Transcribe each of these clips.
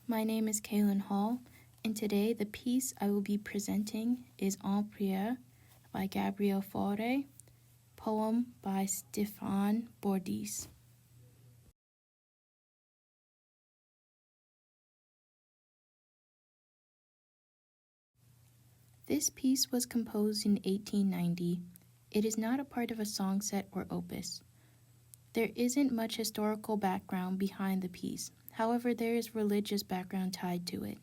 My name is Kaylin Hall, and today the piece I will be presenting is Priere by Faure, poem by Stéphane Bourdais. This piece was composed in 1890. It is not a part of a song set or opus. There isn't much historical background behind the piece. However, there is religious background tied to it.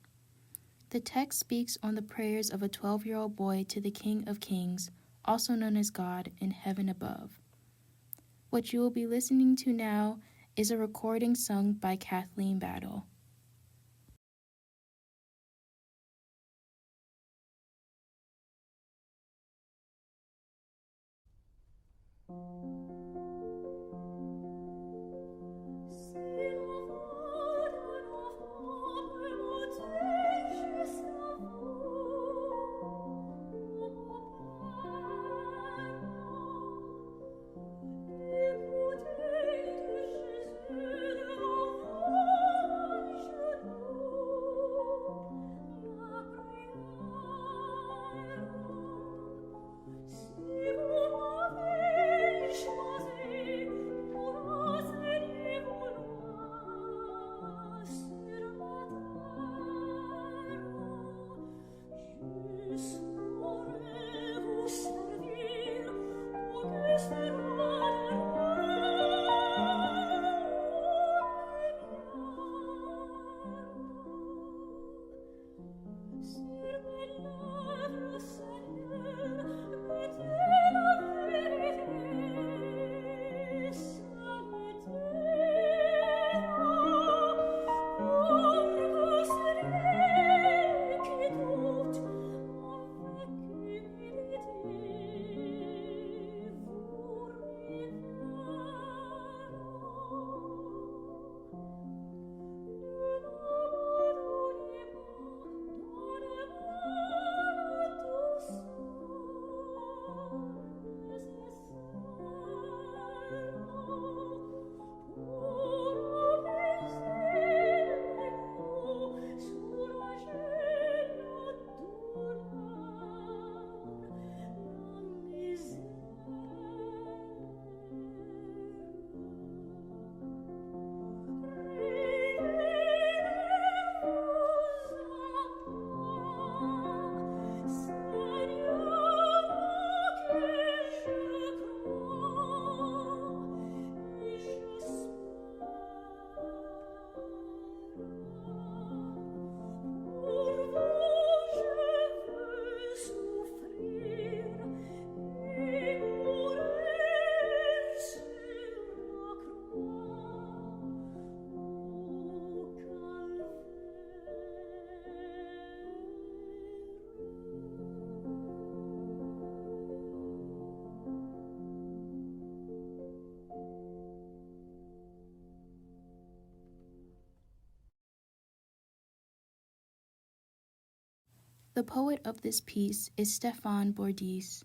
The text speaks on the prayers of a 12-year-old boy to the King of Kings, also known as God, in heaven above. What you will be listening to now is a recording sung by Kathleen Battle. The poet of this piece is Stéphane Bourdais.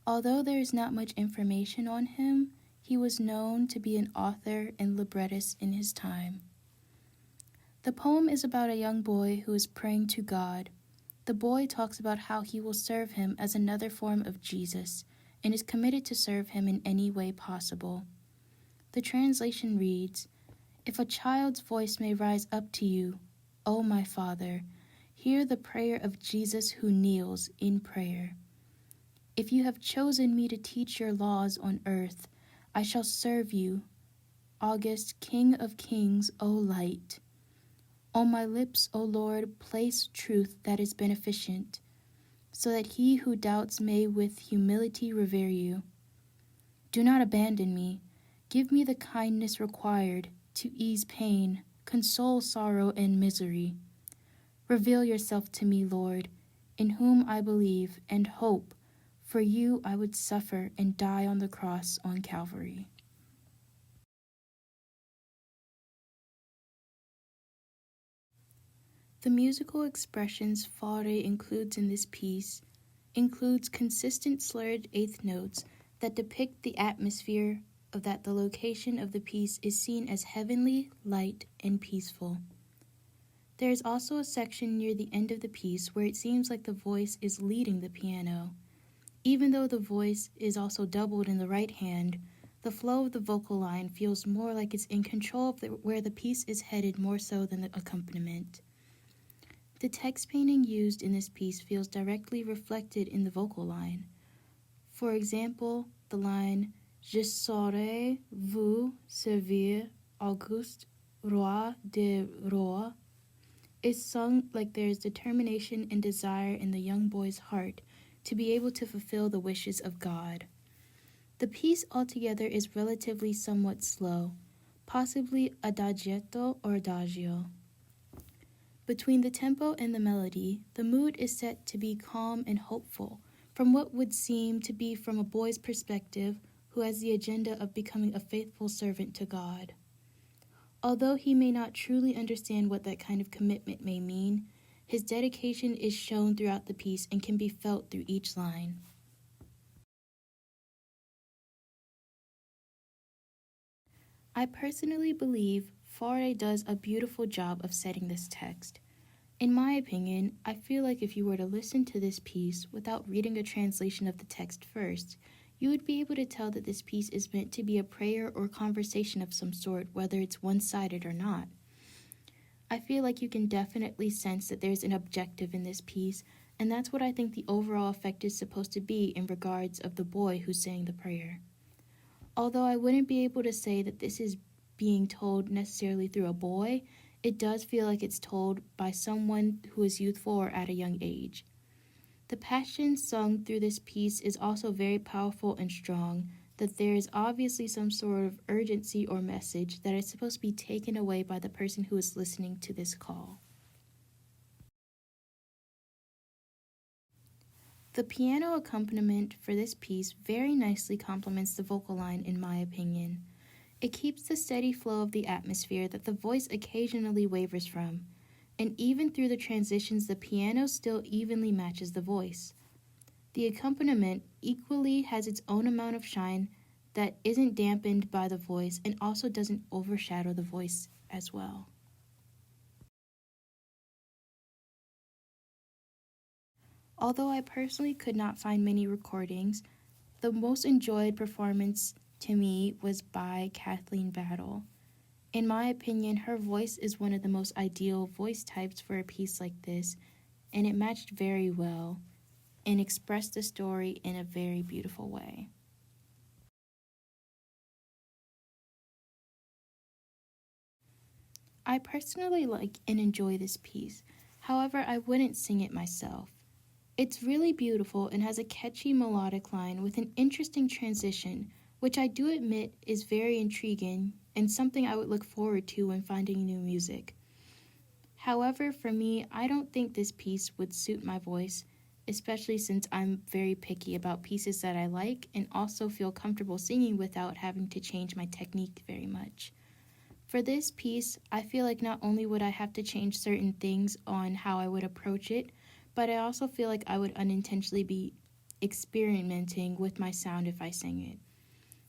Although there is not much information on him, he was known to be an author and librettist in his time. The poem is about a young boy who is praying to God. The boy talks about how he will serve him as another form of Jesus and is committed to serve him in any way possible. The translation reads, "If a child's voice may rise up to you, O my Father, hear the prayer of Jesus who kneels in prayer. If you have chosen me to teach your laws on earth, I shall serve you. August, King of Kings, O light. On my lips, O Lord, place truth that is beneficent, so that he who doubts may with humility revere you. Do not abandon me. Give me the kindness required to ease pain, console sorrow and misery. Reveal yourself to me, Lord, in whom I believe and hope. For you I would suffer and die on the cross on Calvary." The musical expressions Faure includes in this piece includes consistent slurred eighth notes that depict the atmosphere of that the location of the piece is seen as heavenly, light, and peaceful. There is also a section near the end of the piece where it seems like the voice is leading the piano. Even though the voice is also doubled in the right hand, the flow of the vocal line feels more like it's in control of where the piece is headed more so than the accompaniment. The text painting used in this piece feels directly reflected in the vocal line. For example, the line Je saurai vous servir, Auguste, roi de rois, is sung like there is determination and desire in the young boy's heart to be able to fulfill the wishes of God. The piece altogether is relatively somewhat slow, possibly adagietto or adagio. Between the tempo and the melody, the mood is set to be calm and hopeful, from what would seem to be from a boy's perspective who has the agenda of becoming a faithful servant to God. Although he may not truly understand what that kind of commitment may mean, his dedication is shown throughout the piece and can be felt through each line. I personally believe Faure does a beautiful job of setting this text. In my opinion, I feel like if you were to listen to this piece without reading a translation of the text first, you would be able to tell that this piece is meant to be a prayer or conversation of some sort, whether it's one-sided or not. I feel like you can definitely sense that there's an objective in this piece, and that's what I think the overall effect is supposed to be in regards of the boy who's saying the prayer. Although I wouldn't be able to say that this is being told necessarily through a boy, it does feel like it's told by someone who is youthful or at a young age. The passion sung through this piece is also very powerful and strong, that there is obviously some sort of urgency or message that is supposed to be taken away by the person who is listening to this call. The piano accompaniment for this piece very nicely complements the vocal line in my opinion. It keeps the steady flow of the atmosphere that the voice occasionally wavers from, and even through the transitions the piano still evenly matches the voice. The accompaniment equally has its own amount of shine that isn't dampened by the voice and also doesn't overshadow the voice as well. Although I personally could not find many recordings, the most enjoyed performance to me was by Kathleen Battle. In my opinion, her voice is one of the most ideal voice types for a piece like this, and it matched very well and expressed the story in a very beautiful way. I personally like and enjoy this piece, however, I wouldn't sing it myself. It's really beautiful and has a catchy melodic line with an interesting transition, which I do admit is very intriguing and something I would look forward to when finding new music. However, for me, I don't think this piece would suit my voice, especially since I'm very picky about pieces that I like and also feel comfortable singing without having to change my technique very much. For this piece, I feel like not only would I have to change certain things on how I would approach it, but I also feel like I would unintentionally be experimenting with my sound if I sang it.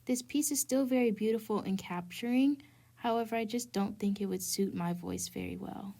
This piece is still very beautiful and capturing, however, I just don't think it would suit my voice very well.